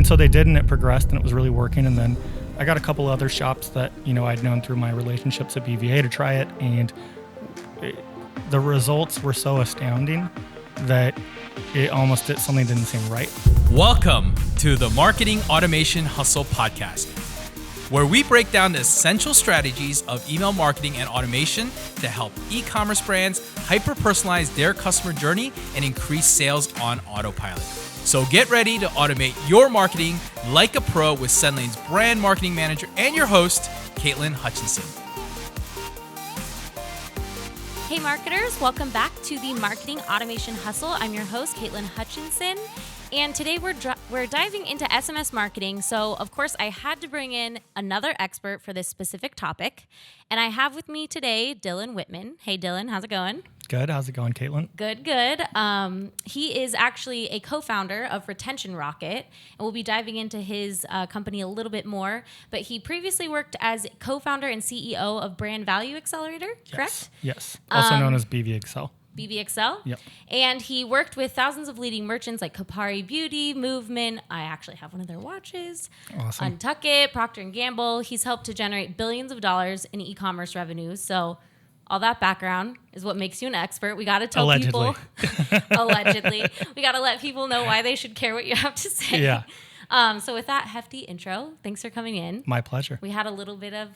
And so they did, and it progressed, and it was really working. And then I got a couple other shops that, I'd known through my relationships at BVA to try it. And the results were so astounding that something didn't seem right. Welcome to the Marketing Automation Hustle Podcast, where we break down the essential strategies of email marketing and automation to help e-commerce brands hyper-personalize their customer journey and increase sales on autopilot. So get ready to automate your marketing like a pro with Sendlane's brand marketing manager and your host, Caitlin Hutchinson. Hey marketers, welcome back to the Marketing Automation Hustle. I'm your host, Caitlin Hutchinson, and today we're diving into SMS marketing. So of course I had to bring in another expert for this specific topic, and I have with me today Dylan Whitman. Hey Dylan, how's it going? Good. How's it going, Caitlin? Good. He is actually a co-founder of Retention Rocket, and we'll be diving into his company a little bit more. But he previously worked as co-founder and CEO of Brand Value Accelerator, correct? Yes. Also known as BVExcel. BVExcel? Yep. And he worked with thousands of leading merchants like Kapari Beauty, Movement. I actually have one of their watches. Awesome. Untuckit, Procter & Gamble. He's helped to generate billions of dollars in e-commerce revenues. So all that background is what makes you an expert. We got to tell people. Allegedly. We got to let people know why they should care what you have to say. Yeah. So with that hefty intro, thanks for coming in. My pleasure. We had a little bit of,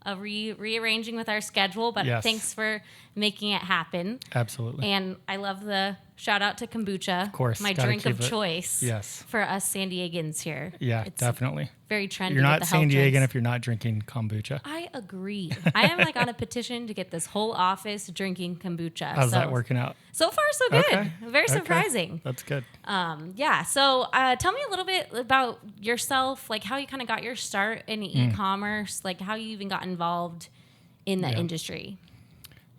a rearranging with our schedule, but Yes. Thanks for making it happen. Absolutely. And I love the shout out to kombucha. Of course. My Gotta drink of keep it. choice. Yes. For us San Diegans here. Yeah, It's definitely. very trendy. You're with not the San health Diegan drinks. if you're not drinking kombucha. I agree. I am on a petition to get this whole office drinking kombucha. How's that working out? So far, so good. Okay. Very Okay. surprising. That's good. So tell me a little bit about yourself, like how you kind of got your start in e-commerce, like how you even got involved in the industry.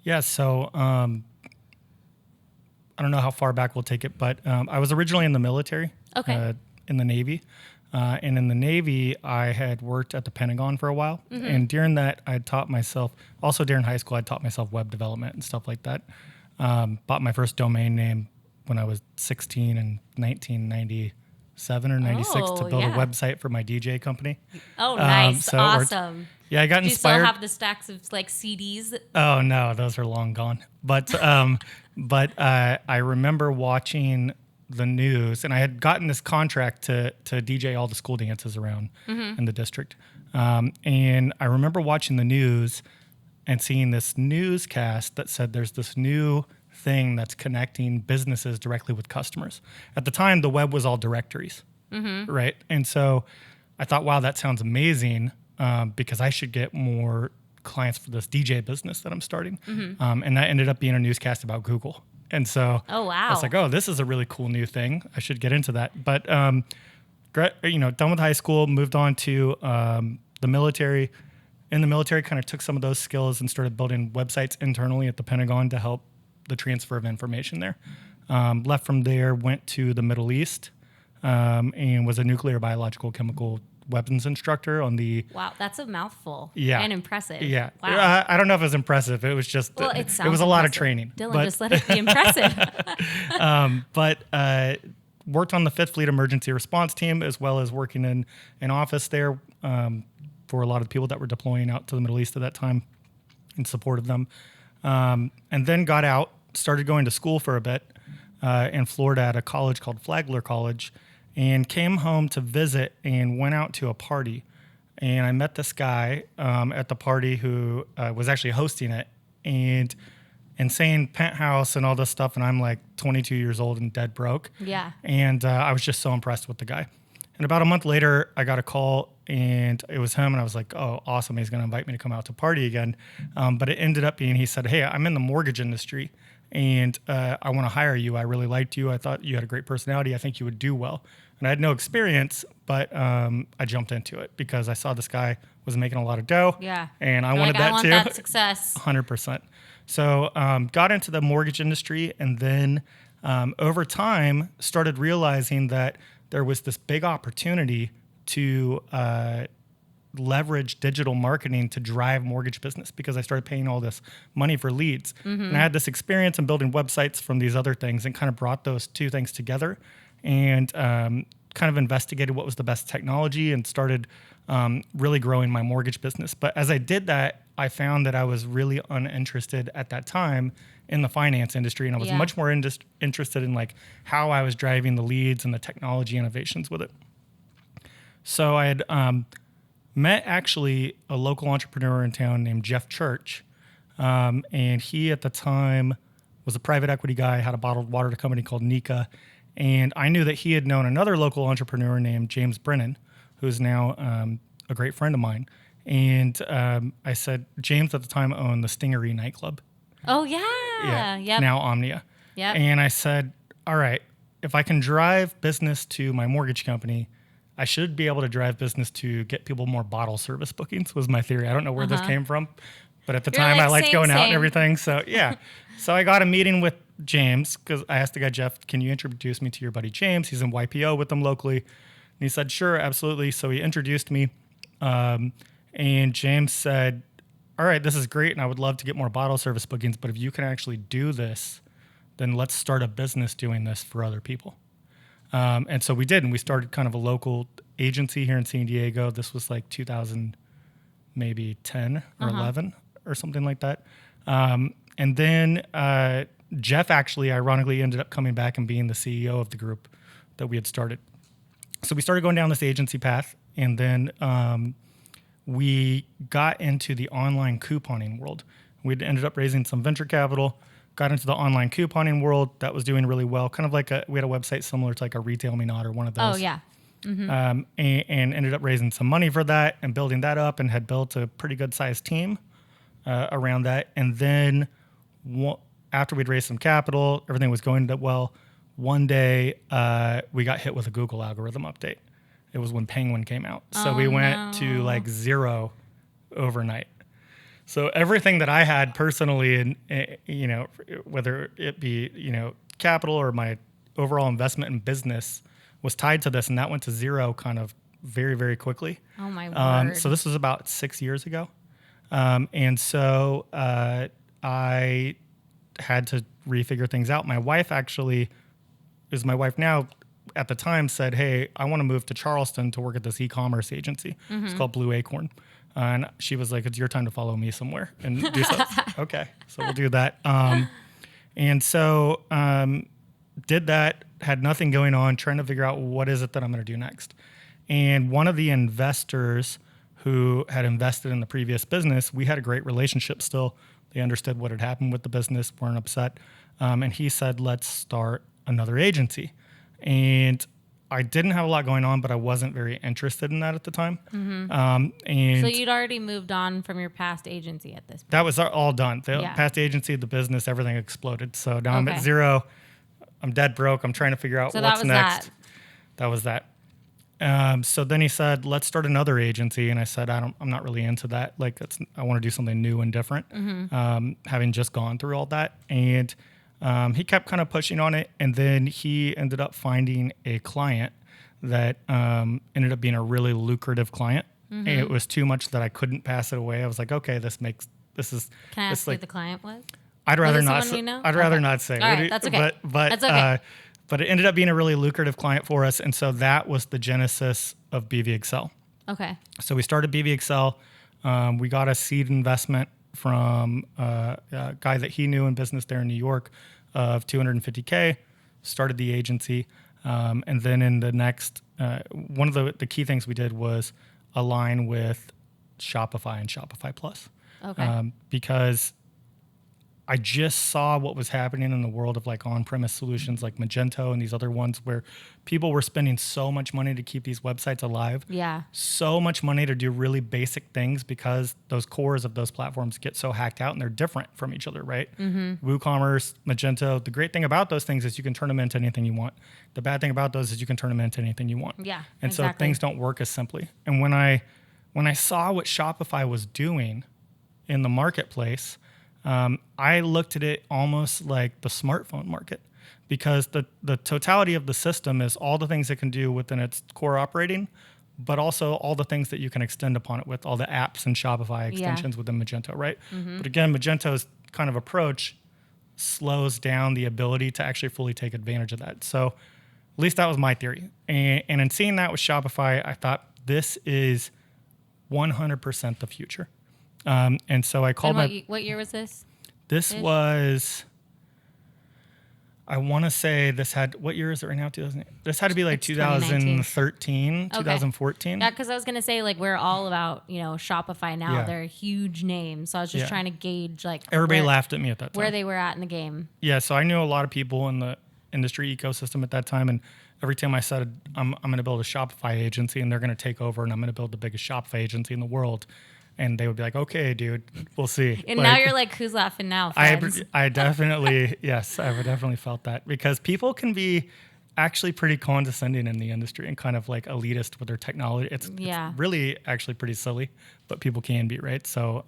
Yeah, so I don't know how far back we'll take it, but I was originally in the military, in the Navy. And in the Navy, I had worked at the Pentagon for a while. Mm-hmm. And during that, I taught myself, also during high school, I taught myself web development and stuff like that. Bought my first domain name when I was 16 in 1997 or 96 to build a website for my DJ company. Oh, nice. So awesome. Yeah, I got Do you inspired. still have the stacks of like CDs? Oh no, those are long gone. But I remember watching the news, and I had gotten this contract to DJ all the school dances around in the district. And I remember watching the news and seeing this newscast that said there's this new thing that's connecting businesses directly with customers. At the time, the web was all directories, right? And so I thought, wow, that sounds amazing. Because I should get more clients for this DJ business that I'm starting. And that ended up being a newscast about Google. And so Oh, wow. I was like, oh, this is a really cool new thing. I should get into that. But, done with high school, moved on to the military. In the military, kind of took some of those skills and started building websites internally at the Pentagon to help the transfer of information there. Left from there, went to the Middle East, and was a nuclear, biological, chemical weapons instructor on the... Wow, that's a mouthful. Yeah. And impressive. Yeah. Wow. I don't know if it was impressive. It was just... Well, it was a lot of training. Dylan, just let it be impressive. But worked on the 5th Fleet Emergency Response Team, as well as working in an office there for a lot of the people that were deploying out to the Middle East at that time in support of them. And then got out, started going to school for a bit in Florida at a college called Flagler College, and came home to visit and went out to a party. And I met this guy at the party who was actually hosting it, and insane penthouse and all this stuff. And I'm like 22 years old and dead broke. Yeah. And I was just so impressed with the guy. And about a month later, I got a call, and it was him. And I was like, oh, awesome. He's going to invite me to come out to party again. But it ended up being, he said, hey, I'm in the mortgage industry, and I want to hire you. I really liked you. I thought you had a great personality. I think you would do well. And I had no experience, but I jumped into it because I saw this guy was making a lot of dough. Yeah. And I You're wanted like, that I want too. that success. 100%. So got into the mortgage industry, and then over time started realizing that there was this big opportunity to leverage digital marketing to drive mortgage business, because I started paying all this money for leads. Mm-hmm. And I had this experience in building websites from these other things, and kind of brought those two things together, and kind of investigated what was the best technology and started really growing my mortgage business. But as I did that, I found that I was really uninterested at that time in the finance industry, and I was much more interested in like how I was driving the leads and the technology innovations with it. So I had met actually a local entrepreneur in town named Jeff Church, and he at the time was a private equity guy, had a bottled water company called Nika, and I knew that he had known another local entrepreneur named James Brennan, who's now a great friend of mine. And I said, James at the time owned the Stingery nightclub. Oh, yeah. Yep. Now Omnia. Yep. And I said, all right, if I can drive business to my mortgage company, I should be able to drive business to get people more bottle service bookings, was my theory. I don't know where this came from, but at the time I liked going out and everything. So yeah. So I got a meeting with James because I asked the guy, Jeff, can you introduce me to your buddy James? He's in YPO with them locally. And he said, sure, absolutely. So he introduced me. And James said, all right, this is great, and I would love to get more bottle service bookings, but if you can actually do this, then let's start a business doing this for other people. And so we did, and we started kind of a local agency here in San Diego. This was like 2000, maybe 10 or 11 or something like that. And then Jeff actually, ironically, ended up coming back and being the CEO of the group that we had started. So we started going down this agency path, and then we got into the online couponing world. We'd ended up raising some venture capital, got into the online couponing world. That was doing really well. Kind of like we had a website similar to like a Retail Me Not or one of those. Oh, yeah. And ended up raising some money for that and building that up, and had built a pretty good sized team around that. And then after we'd raised some capital, everything was going well. One day we got hit with a Google algorithm update. It was when Penguin came out. So we went to like 0 overnight. So everything that I had personally, and whether it be, capital or my overall investment in business, was tied to this, and that went to 0 kind of very, very quickly. Oh my word. So this was about 6 years ago. And so I had to refigure things out. My wife actually is my wife now. At the time said, hey, I want to move to Charleston to work at this e-commerce agency. It's called Blue Acorn. And she was like, it's your time to follow me somewhere and do something. Okay, so we'll do that. And so did that, had nothing going on, trying to figure out what is it that I'm going to do next. And one of the investors who had invested in the previous business, we had a great relationship still. They understood what had happened with the business, weren't upset. And he said, let's start another agency. And I didn't have a lot going on, but I wasn't very interested in that at the time. And so you'd already moved on from your past agency at this point. That was all done. The past agency, the business, everything exploded. So now I'm at 0. I'm dead broke. I'm trying to figure out what's next. That was that. So then he said, let's start another agency. And I said, I'm not really into that. Like, I want to do something new and different, having just gone through all that. And he kept kind of pushing on it, and then he ended up finding a client that ended up being a really lucrative client. And it was too much that I couldn't pass it away. I was like, okay, this is. Can I ask who the client was? I'd rather not. I'd rather not say. All right, that's okay. But that's okay. But it ended up being a really lucrative client for us, and so that was the genesis of BVExcel. Okay. So we started BVExcel. We got a seed investment from a guy that he knew in business there in New York of $250K, started the agency. And then in the next, one of the key things we did was align with Shopify and Shopify Plus. Okay. Because I just saw what was happening in the world of like on-premise solutions like Magento and these other ones where people were spending so much money to keep these websites alive. Yeah. So much money to do really basic things because those cores of those platforms get so hacked out and they're different from each other, right? WooCommerce, Magento. The great thing about those things is you can turn them into anything you want. The bad thing about those is you can turn them into anything you want. Yeah. And so things don't work as simply. And when I saw what Shopify was doing in the marketplace, I looked at it almost like the smartphone market because the totality of the system is all the things it can do within its core operating, but also all the things that you can extend upon it with all the apps and Shopify extensions within Magento, right? But again, Magento's kind of approach slows down the ability to actually fully take advantage of that. So At least that was my theory. And in seeing that with Shopify, I thought this is 100% the future. And so I called what year was this? This was, I want to say what year is it right now? This had to be like 2013, 2014. Yeah, because I was going to say, like, we're all about, Shopify now. Yeah. They're a huge name. So I was just trying to gauge, like, everybody laughed at me at that time. Where they were at in the game. Yeah, so I knew a lot of people in the industry ecosystem at that time. And every time I said, I'm going to build a Shopify agency and they're going to take over and I'm going to build the biggest Shopify agency in the world. And they would be like, okay, dude, we'll see. And now you're like, who's laughing now, friends? I definitely, yes, I've definitely felt that because people can be actually pretty condescending in the industry and kind of like elitist with their technology. It's really actually pretty silly, but people can be, right? So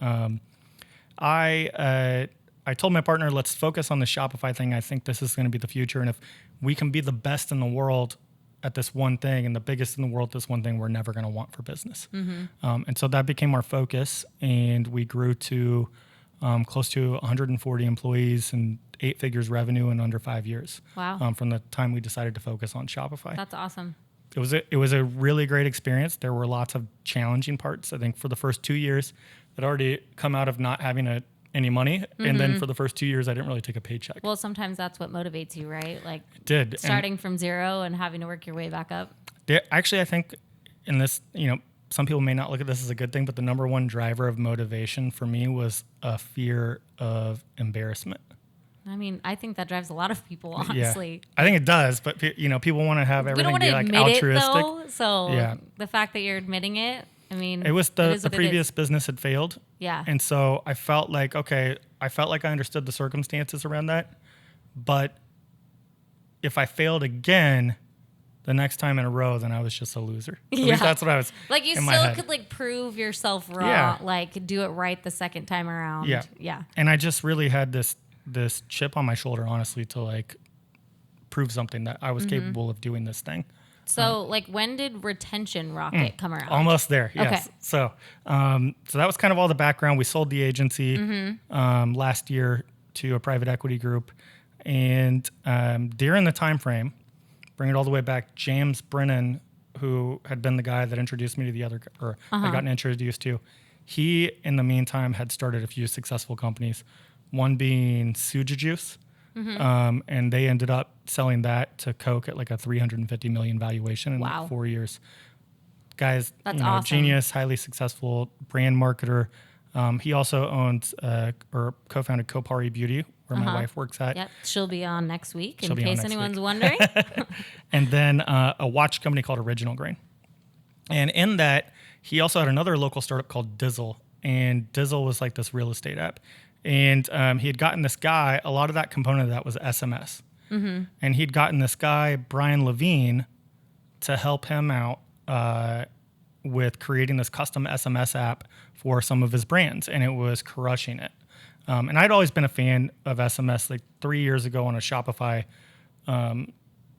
I told my partner, let's focus on the Shopify thing. I think this is going to be the future. And if we can be the best in the world at this one thing and the biggest in the world, this one thing we're never going to want for business. And so that became our focus, and we grew to close to 140 employees and 8 figures revenue in under 5 years. Wow. From the time we decided to focus on Shopify. That's awesome. It was a really great experience. There were lots of challenging parts. I think for the first 2 years, I'd already come out of not having any money. And then for the first 2 years, I didn't really take a paycheck. Well, sometimes that's what motivates you, right? Like it did. Starting from zero and having to work your way back up. Actually, I think in this, some people may not look at this as a good thing, but the number one driver of motivation for me was a fear of embarrassment. I mean, I think that drives a lot of people, honestly. Yeah. I think it does, but people want to have everything be like altruistic. We don't want to admit it, though. So the fact that you're admitting it, I mean, it was the previous business had failed. Yeah. And so I felt like, I understood the circumstances around that. But if I failed again the next time in a row, then I was just a loser. At least that's what I was. Like, you still could like prove yourself wrong, like do it right the second time around. Yeah. And I just really had this chip on my shoulder, honestly, to like prove something that I was capable of doing this thing. So, like, when did Retention Rocket come around? Almost there, yes. Okay. So that was kind of all the background. We sold the agency last year to a private equity group. And during the time frame, bring it all the way back, James Brennan, who had been the guy that introduced me to the other, or I got introduced to, he, in the meantime, had started a few successful companies, one being Suja Juice. And they ended up selling that to Coke at like a $350 million valuation in like 4 years. Guys, that's awesome. Genius, highly successful brand marketer. He also owns or co-founded Kopari Beauty, where my wife works at. Yep, she'll be on next week in case anyone's wondering. And then a watch company called Original Grain. And in that, he also had another local startup called Dizzle. And Dizzle was like this real estate app. And he had gotten this guy, a lot of that component of that was SMS. And he'd gotten this guy, Brian Levine, to help him out with creating this custom SMS app for some of his brands. And it was crushing it. And I'd always been a fan of SMS. Like 3 years ago on a Shopify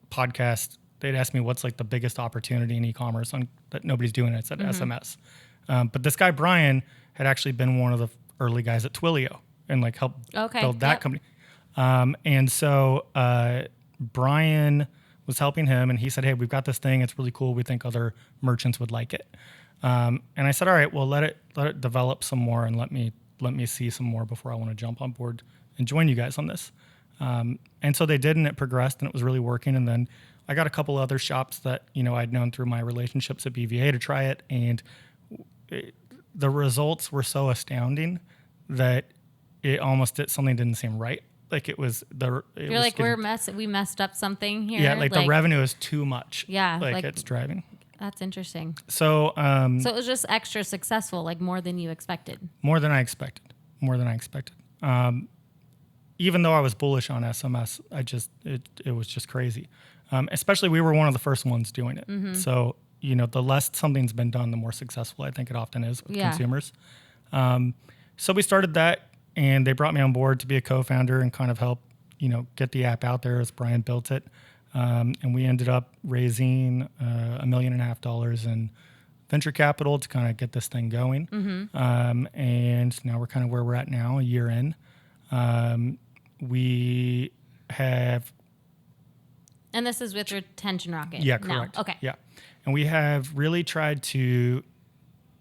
podcast, they'd asked me what's like the biggest opportunity in e-commerce that nobody's doing. I said SMS. But this guy, Brian, had actually been one of the early guys at Twilio and like helped build that company. And so Brian was helping him, and he said, hey, we've got this thing. It's really cool. We think other merchants would like it. And I said, all right, well, let it develop some more and let me see some more before I want to jump on board and join you guys on this. And so they did, and it progressed, and it was really working. And then I got a couple other shops that, I'd known through my relationships at BVA to try it. And the results were so astounding that something didn't seem right. Like it was You're like, we messed up something here. Yeah, like the revenue is too much. Yeah, like it's driving. That's interesting. So so it was just extra successful, like more than you expected. More than I expected. Even though I was bullish on SMS, it was just crazy. Especially we were one of the first ones doing it. So the less something's been done, the more successful I think it often is with consumers. So we started that. And they brought me on board to be a co-founder and kind of help, get the app out there as Brian built it. And we ended up raising $1.5 million in venture capital to kind of get this thing going. And now we're kind of where we're at now, a year in. We have. And this is with Retention Rocket. Yeah, correct. Now. Okay. Yeah. And we have really tried to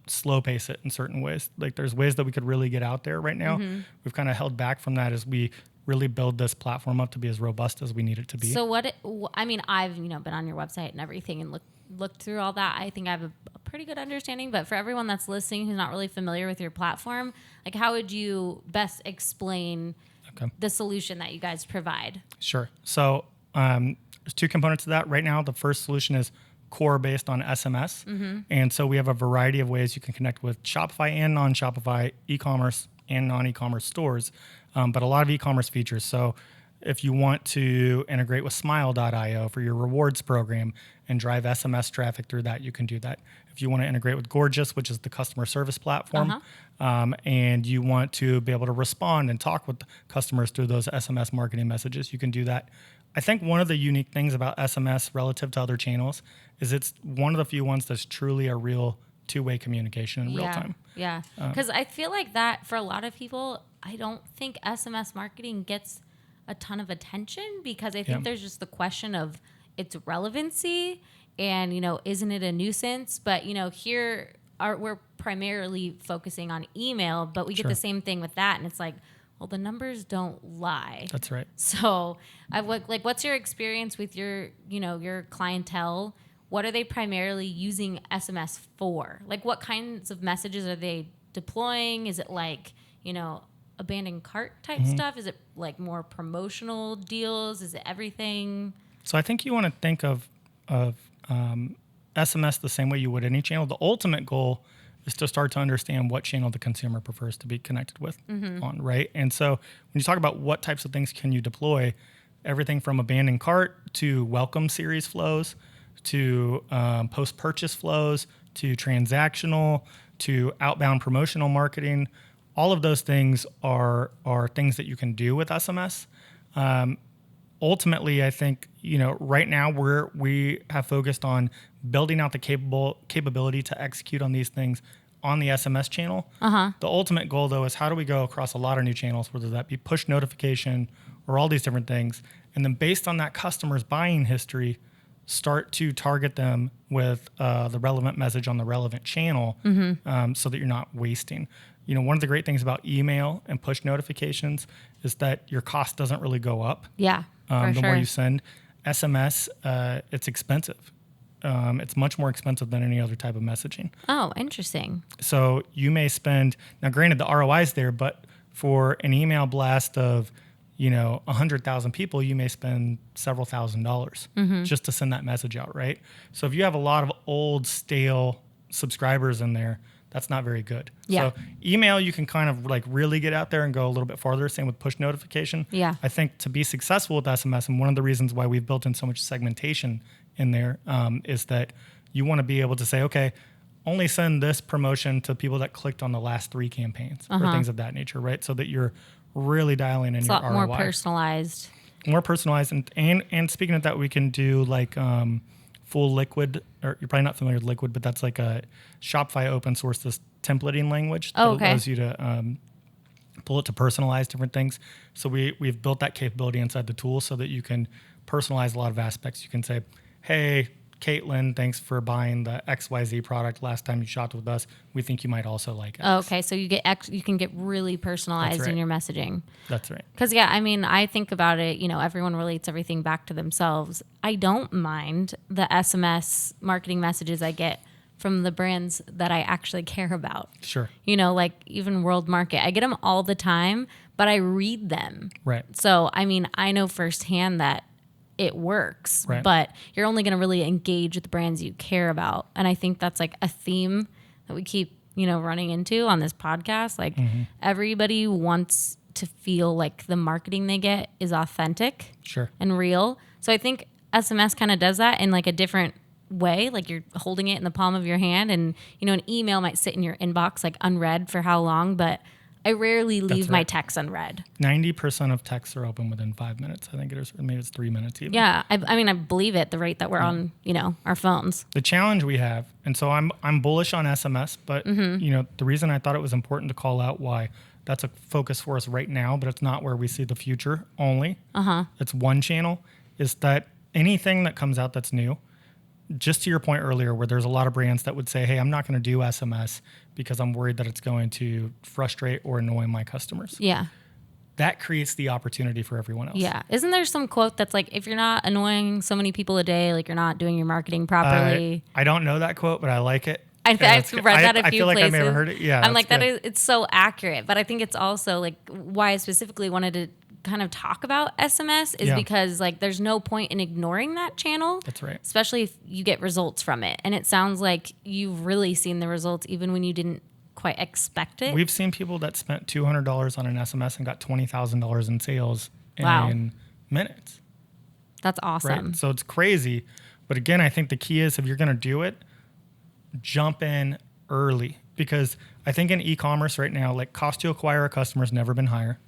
slow pace it in certain ways. Like there's ways that we could really get out there right now. We've kind of held back from that as we really build this platform up to be as robust as we need it to be. So I've been on your website and everything and looked through all that. I think I have a pretty good understanding, but for everyone that's listening who's not really familiar with your platform, like how would you best explain the solution that you guys provide? Sure. So there's two components to that. Right now, the first solution is core based on SMS. And so we have a variety of ways you can connect with Shopify and non-Shopify, e-commerce and non-e-commerce stores, but a lot of e-commerce features. So if you want to integrate with smile.io for your rewards program and drive SMS traffic through that, you can do that. If you want to integrate with Gorgeous, which is the customer service platform, and you want to be able to respond and talk with customers through those SMS marketing messages, you can do that. I think one of the unique things about SMS relative to other channels is it's one of the few ones that's truly a real two-way communication in real time. Yeah, because I feel like that for a lot of people, I don't think SMS marketing gets a ton of attention because I think there's just the question of its relevancy and, isn't it a nuisance? But, here we're primarily focusing on email, but we get the same thing with that. And it's like, well, the numbers don't lie. That's right. So what's your experience with your clientele? What are they primarily using SMS for? Like what kinds of messages are they deploying? Is it like, abandoned cart type stuff? Is it like more promotional deals? Is it everything? So I think you want to think of SMS the same way you would any channel. The ultimate goal is to start to understand what channel the consumer prefers to be connected with on, right? And so when you talk about what types of things can you deploy, everything from abandoned cart to welcome series flows, to post-purchase flows, to transactional, to outbound promotional marketing, all of those things are things that you can do with SMS. Ultimately, I think, right now we have focused on building out the capability to execute on these things on the SMS channel. The ultimate goal, though, is how do we go across a lot of new channels, whether that be push notification or all these different things, and then based on that customer's buying history, start to target them with the relevant message on the relevant channel so that you're not wasting. One of the great things about email and push notifications is that your cost doesn't really go up. Yeah, the more you send. SMS, it's expensive. It's much more expensive than any other type of messaging. Oh, interesting. So you may spend, now granted the ROI is there, but for an email blast of 100,000 people, you may spend several $1,000s just to send that message out, right? So if you have a lot of old, stale subscribers in there, that's not very good. Yeah. So email, you can kind of like really get out there and go a little bit farther. Same with push notification. Yeah. I think to be successful with SMS, and one of the reasons why we've built in so much segmentation in there is that you want to be able to say, okay, only send this promotion to people that clicked on the last 3 campaigns or things of that nature, right? So that you're really dialing in your ROI. More personalized. More personalized. And speaking of that, we can do like full Liquid, or you're probably not familiar with Liquid, but that's like a Shopify open source, this templating language that allows you to pull it to personalize different things. So we've built that capability inside the tool so that you can personalize a lot of aspects. You can say, hey, Caitlin, thanks for buying the XYZ product last time you shopped with us. We think you might also like it. Oh, okay, so you can get really personalized in your messaging. That's right. Because I think about it. Everyone relates everything back to themselves. I don't mind the SMS marketing messages I get from the brands that I actually care about. Sure. Like even World Market, I get them all the time, but I read them. Right. So I know firsthand that it works, but you're only going to really engage with the brands you care about. And I think that's like a theme that we keep, running into on this podcast. Like everybody wants to feel like the marketing they get is authentic and real. So I think SMS kind of does that in like a different way. Like you're holding it in the palm of your hand and, an email might sit in your inbox like unread for how long, but I rarely leave my texts unread. 90% of texts are open within 5 minutes. I think it is, or maybe it's 3 minutes even. Yeah, I believe it. The rate that we're on, our phones. The challenge we have, and so I'm bullish on SMS, but the reason I thought it was important to call out why that's a focus for us right now, but it's not where we see the future only. It's one channel. Is that anything that comes out that's new, just to your point earlier, where there's a lot of brands that would say, hey, I'm not going to do SMS because I'm worried that it's going to frustrate or annoy my customers. Yeah. That creates the opportunity for everyone else. Yeah. Isn't there some quote that's like, if you're not annoying so many people a day, like you're not doing your marketing properly? I don't know that quote, but I like it. I've read that a few I feel like places. I may have heard it. Yeah. I'm like, it's so accurate. But I think it's also like why I specifically wanted to kind of talk about SMS is because like there's no point in ignoring that channel. That's right. Especially if you get results from it. And it sounds like you've really seen the results even when you didn't quite expect it. We've seen people that spent $200 on an SMS and got $20,000 in sales in minutes. That's awesome. Right? So it's crazy. But again, I think the key is if you're going to do it, jump in early, because I think in e-commerce right now, like cost to acquire a customer has never been higher.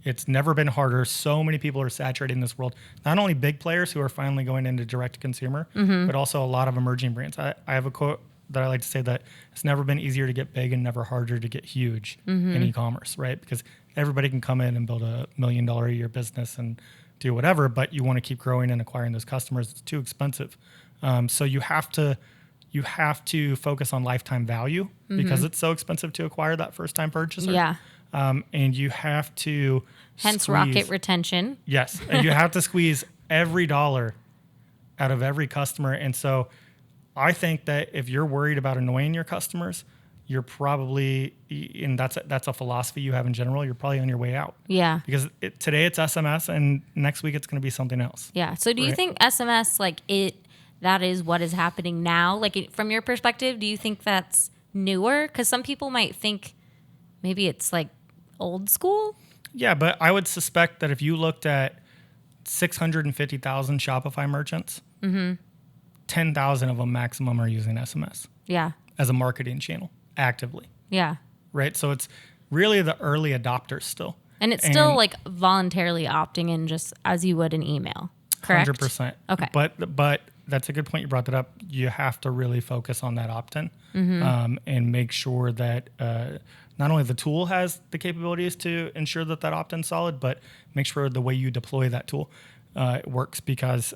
It's never been harder. So many people are saturating this world. Not only big players who are finally going into direct to consumer, but also a lot of emerging brands. I have a quote that I like to say that it's never been easier to get big and never harder to get huge in e-commerce, right? Because everybody can come in and build $1 million a year business and do whatever, but you want to keep growing and acquiring those customers. It's too expensive. So you have to focus on lifetime value because it's so expensive to acquire that first time purchaser. Yeah. And you have to rocket retention. Yes. And you have to squeeze every dollar out of every customer. And so I think that if you're worried about annoying your customers, you're probably, and that's a philosophy you have in general, you're probably on your way out. Yeah. Because today it's SMS and next week it's going to be something else. Yeah. So do you think SMS, like that is what is happening now? Like from your perspective, do you think that's newer? Because some people might think maybe it's like old school. Yeah, but I would suspect that if you looked at 650,000 Shopify merchants, 10,000 of them maximum are using SMS. Yeah. As a marketing channel actively. Yeah. Right. So it's really the early adopters still. And it's still like voluntarily opting in just as you would an email. Correct? 100%. Okay. But that's a good point. You brought that up. You have to really focus on that opt-in and make sure that not only the tool has the capabilities to ensure that opt-in's solid, but make sure the way you deploy that tool works, because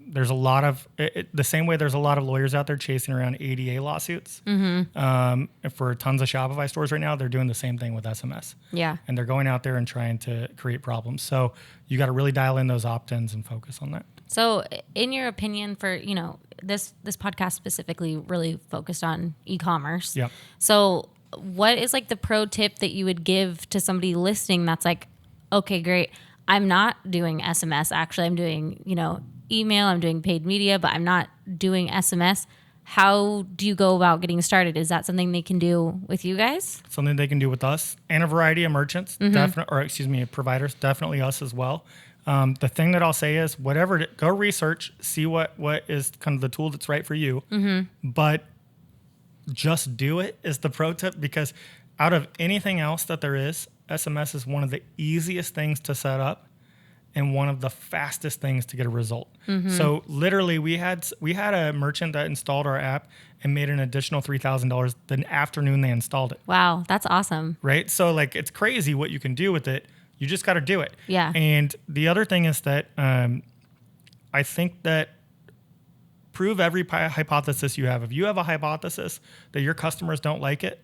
there's a lot of the same way there's a lot of lawyers out there chasing around ADA lawsuits for tons of Shopify stores right now. They're doing the same thing with SMS. Yeah. And they're going out there and trying to create problems. So you got to really dial in those opt-ins and focus on that. So in your opinion, for, this podcast specifically really focused on e-commerce. Yeah. So what is like the pro tip that you would give to somebody listening that's like, okay, great, I'm not doing SMS. Actually, I'm doing, email, I'm doing paid media, but I'm not doing SMS. How do you go about getting started? Is that something they can do with you guys? Something they can do with us and a variety of merchants, providers, definitely us as well. The thing that I'll say is go research, see what is kind of the tool that's right for you, but just do it is the pro tip, because out of anything else that there is, SMS is one of the easiest things to set up and one of the fastest things to get a result. So literally we had a merchant that installed our app and made an additional $3,000 the afternoon they installed it. Wow, that's awesome. Right? So like it's crazy what you can do with it. You just got to do it. Yeah. And the other thing is that I think that prove every hypothesis you have. If you have a hypothesis that your customers don't like it,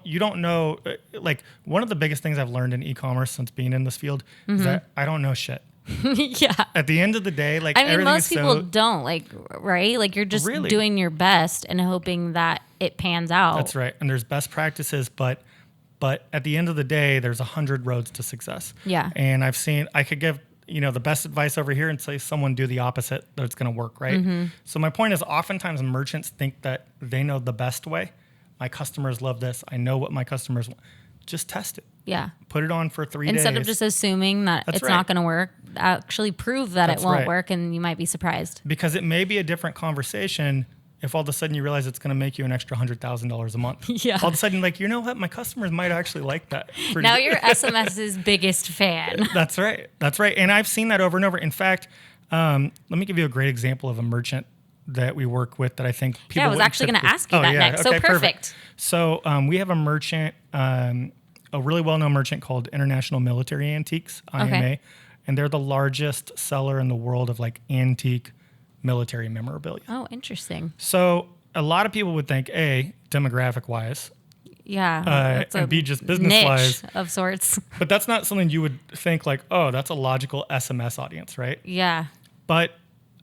you don't know. Like one of the biggest things I've learned in e-commerce since being in this field is that I don't know shit. Yeah. At the end of the day, like most people don't, like, right? Like you're just doing your best and hoping that it pans out. That's right. And there's best practices, but at the end of the day, there's 100 roads to success. Yeah. And I could give the best advice over here and say someone do the opposite, that it's going to work, right? So my point is, oftentimes merchants think that they know the best way. My customers love this. I know what my customers want. Just test it. Yeah. Put it on for 3 days. Instead of just assuming that it's not going to work, actually prove that it won't work, and you might be surprised. Because it may be a different conversation if all of a sudden you realize it's going to make you an extra $100,000 a month. Yeah. All of a sudden, like, you know what? My customers might actually like that. Now you're SMS's biggest fan. That's right. That's right. And I've seen that over and over. In fact, let me give you a great example of a merchant that we work with that I think people. Yeah, I was actually going to ask you that next. Okay, so perfect. So we have a merchant, a really well-known merchant called International Military Antiques, IMA. Okay. and they're the largest seller in the world of like antique military memorabilia. Oh, interesting. So a lot of people would think, A, demographic wise, Yeah. and B, just business wise of sorts. But that's not something you would think like, oh, that's a logical SMS audience, right? Yeah. But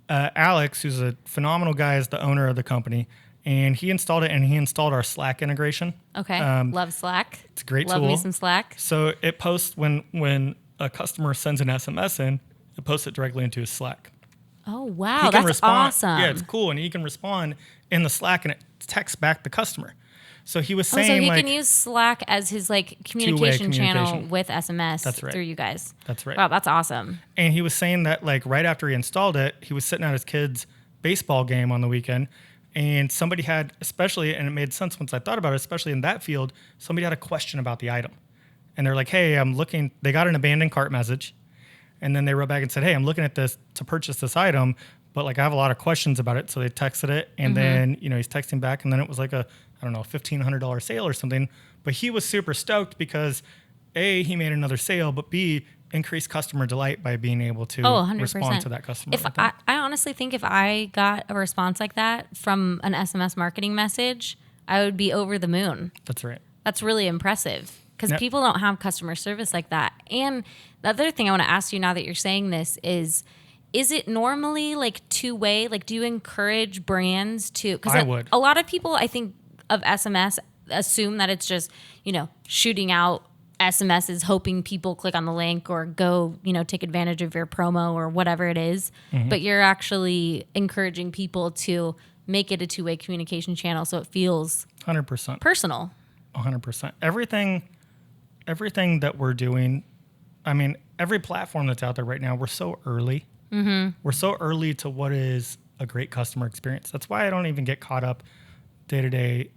Alex, who's a phenomenal guy, is the owner of the company, and he installed it, and he installed our Slack integration. Okay. Love Slack. It's a great Love tool. me some Slack. So it posts when a customer sends an SMS in, it posts it directly into his Slack. Oh, wow. He can That's respond. awesome. Yeah, it's cool. And he can respond in the Slack, and it texts back the customer. So he was So saying, he like, can use Slack as his like communication channel communication. with SMS That's right. through you guys. That's right. Wow, that's awesome. And he was saying that like right after he installed it, he was sitting at his kid's baseball game on the weekend, and somebody had, especially, and it made sense once I thought about it, especially in that field, somebody had a question about the item. And they're like, hey, I'm looking, they got an abandoned cart message. And then they wrote back and said, hey, I'm looking at this to purchase this item, but like I have a lot of questions about it. So they texted it, and then, you know, he's texting back, and then it was like a, I don't know, $1,500 sale or something. But he was super stoked because A, he made another sale, but B, increased customer delight by being able to 100%. respond to that customer. If I honestly think if I got a response like that from an SMS marketing message, I would be over the moon. That's right. That's really impressive because Yep. people don't have customer service like that. And the other thing I want to ask you now that you're saying this is it normally like two-way? Like, do you encourage brands to? Because I would. A lot of people, I think, of SMS assume that it's just, you know, shooting out SMSs, hoping people click on the link or go, you know, take advantage of your promo or whatever it is. But you're actually encouraging people to make it a two-way communication channel so it feels 100%. personal. 100%. Everything that we're doing, I mean, every platform that's out there right now, we're so early. We're so early to what is a great customer experience. That's why I don't even get caught up day to day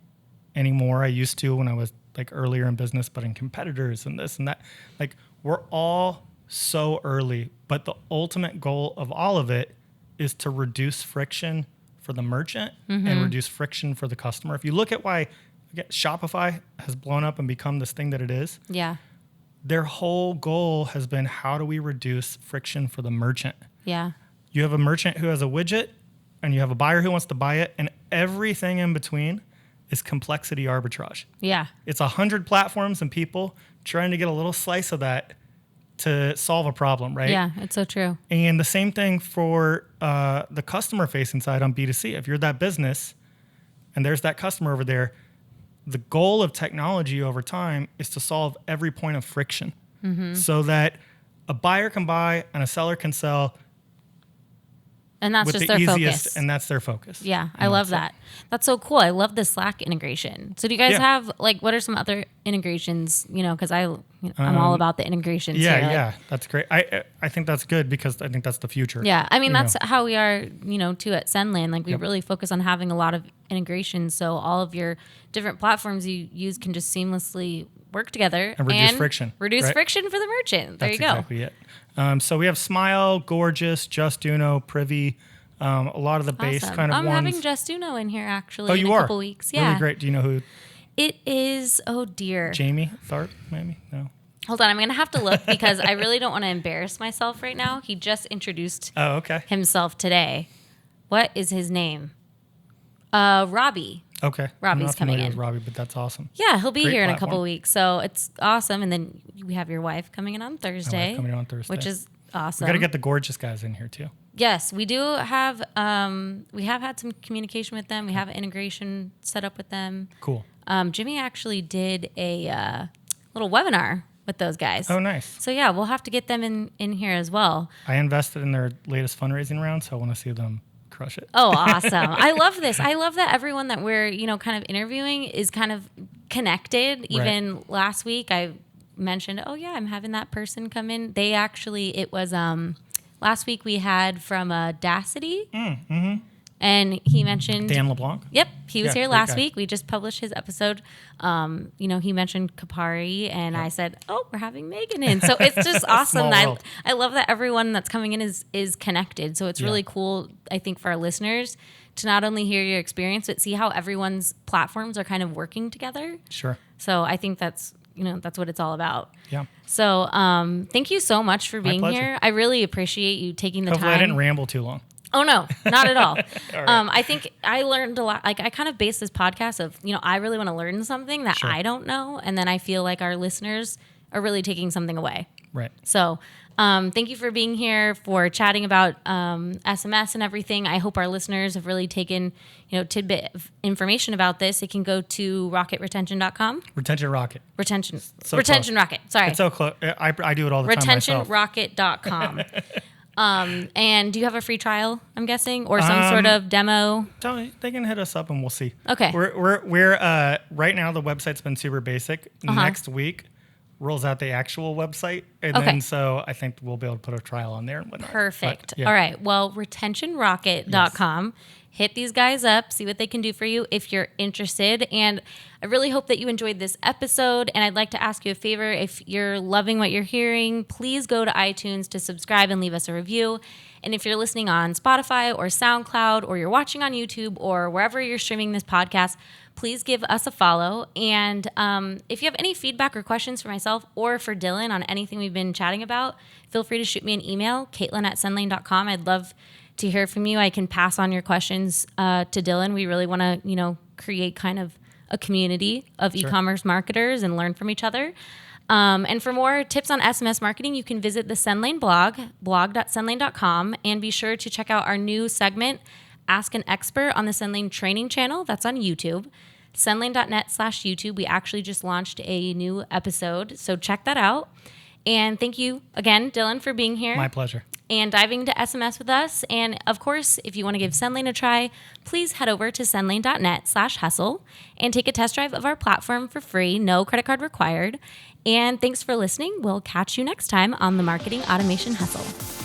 anymore. I used to when I was like earlier in business, but in competitors and this and that. Like, we're all so early, but the ultimate goal of all of it is to reduce friction for the merchant and reduce friction for the customer. If you look at why Shopify has blown up and become this thing that it is, Yeah. their whole goal has been, how do we reduce friction for the merchant? Yeah. You have a merchant who has a widget, and you have a buyer who wants to buy it, and everything in between is complexity arbitrage. Yeah. It's 100 platforms and people trying to get a little slice of that to solve a problem, right? Yeah, it's so true. And the same thing for the customer-facing side on B2C. If you're that business and there's that customer over there, the goal of technology over time is to solve every point of friction so that a buyer can buy and a seller can sell And that's with just the their easiest, focus. and that's their focus. Yeah, I And love that's that. That's so cool. I love the Slack integration. So do you guys Yeah. have, like, what are some other integrations, you know, because I'm all about the integrations. Yeah, here, like- yeah, that's great. I think that's good because I think that's the future. Yeah, I mean, You that's know. how we are, you know, too at Sendlane. Like, we Yep. really focus on having a lot of integrations so all of your different platforms you use can just seamlessly work together. And reduce friction, Reduce right? friction for the merchant. There That's you go. exactly it. So we have Smile, Gorgeous, Just Uno, Privy, a lot of the base Awesome. kind of I'm ones. having Just Uno in here, actually, Oh, in you a are? couple weeks. Yeah. Really great. Do you know who? It is, oh, dear. Jamie Tharp, maybe? No. Hold on, I'm going to have to look because I really don't want to embarrass myself right now. He just introduced Oh, okay. himself today. What is his name? Robbie. Okay. I'm Robbie's not coming familiar in. with Robbie, but that's awesome. Yeah, he'll be Great here in a platform. couple weeks. So it's awesome. And then we have your wife coming in on Thursday. coming in on Thursday. Which is awesome. We got to get the Gorgeous guys in here too. Yes, we do have, we have had some communication with them. We have an integration set up with them. Cool. Jimmy actually did a little webinar with those guys. Oh, nice. So yeah, we'll have to get them in here as well. I invested in their latest fundraising round, so I want to see them crush it. Oh, awesome. I love this. I love that everyone that we're, you know, kind of interviewing is kind of connected. Even last week I mentioned, oh yeah, I'm having that person come in. They actually, it was last week we had from Dacity. And he mentioned Dan LeBlanc. Yep, he was Yeah, here great last guy. week. We just published his episode. You know, he mentioned Kapari, and I said, "Oh, we're having Megan in." So it's just awesome. Small That world. I love that everyone that's coming in is connected. So it's really cool, I think, for our listeners to not only hear your experience, but see how everyone's platforms are kind of working together. Sure. So I think that's that's what it's all about. Yeah. So thank you so much for being here. I really appreciate you taking the Hopefully time. I didn't ramble too long. Oh, no, not at all. All right. I think I learned a lot. Like, I kind of based this podcast of, I really want to learn something that I don't know. And then I feel like our listeners are really taking something away. Right. So thank you for being here, for chatting about SMS and everything. I hope our listeners have really taken, tidbit of information about this. It can go to rocketretention.com. Retention Rocket. Retention close. Rocket. Sorry. It's so close. I do it all the time myself. Retentionrocket.com. And do you have a free trial, I'm guessing, or some sort of demo? They can hit us up and we'll see. Okay. We're right now the website's been super basic. Next week rolls out the actual website, and then so I think we'll be able to put a trial on there and whatnot. Perfect. All right. Well, retentionrocket.com. Hit these guys up, see what they can do for you if you're interested. And I really hope that you enjoyed this episode. And I'd like to ask you a favor. If you're loving what you're hearing, please go to iTunes to subscribe and leave us a review. And if you're listening on Spotify or SoundCloud, or you're watching on YouTube, or wherever you're streaming this podcast, please give us a follow. And if you have any feedback or questions for myself or for Dylan on anything we've been chatting about, feel free to shoot me an email, caitlin@sendlane.com. I'd love to hear from you. I can pass on your questions to Dylan. We really want to, create kind of a community of e-commerce marketers and learn from each other. And for more tips on SMS marketing, you can visit the Sendlane blog.sendlane.com, and be sure to check out our new segment, Ask an Expert, on the Sendlane training channel. That's on YouTube. Sendlane.net/YouTube. We actually just launched a new episode, so check that out. And thank you again, Dylan, for being here. My pleasure. And diving into SMS with us. And of course, if you want to give Sendlane a try, please head over to sendlane.net/hustle and take a test drive of our platform for free. No credit card required. And thanks for listening. We'll catch you next time on the Marketing Automation Hustle.